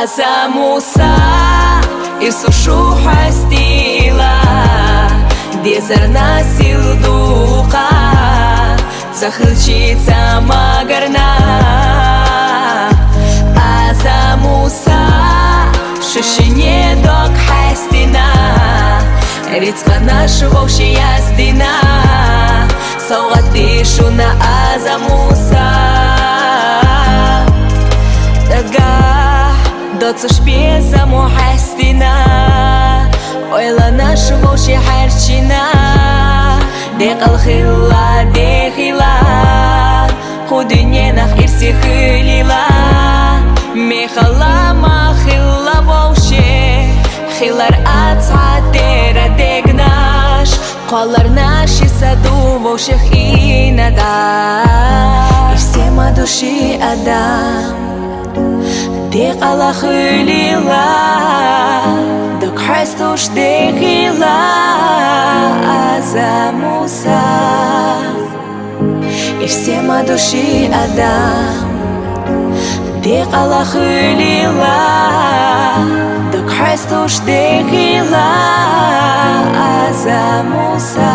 Азамуса ирсушу хастила дезерна силдука захылчица магарна. Азамуса шишине док хастина рицка нашего яздина саугаты шуна Азамуса доцаш безаму хастина ойла нашего харчина декал хила дехила худиненах ирси хилила мехала махила вообще хилар ацатера дегнаш колар наши саду вообще инада ирсема души адам دقلا خليلا دك حستوش دخيلا Азамуса ирсема души адам دقلا خليلا دك حستوش دخيلا Азамуса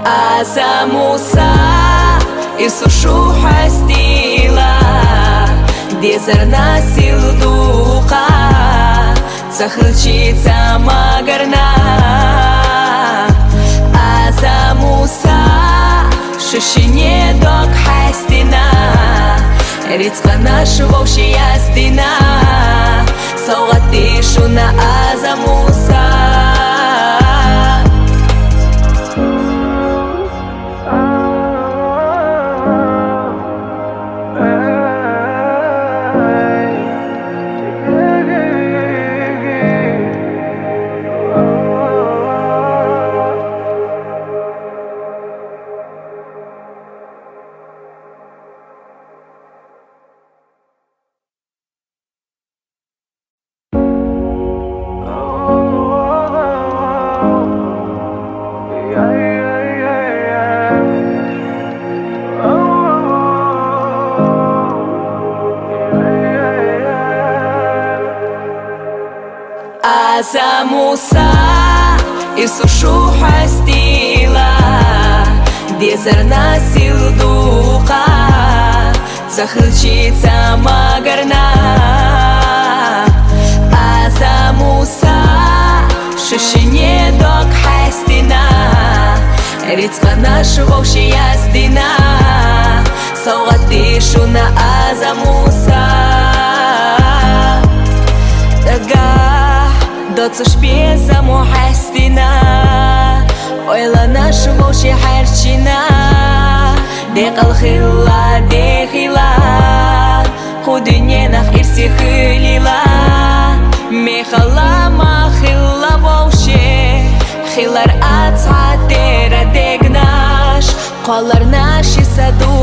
Азамуса ирсушу хастила дезерна силдука захылчица магарна. Азамуса шишине док хастина рицка нашего яздина саугаты шуна Азамуса Азамуса ирсушу хастила дезерна силдука захылчица магарна. Азамуса шишине док хастина рицка нашего яздина саугаты шуна Азамуса доцаш безаму хастина ойла нашего харчина декал хила дехила худиненах ирси хилила мехала махила вообще хилар ацатера дегнаш колар наши саду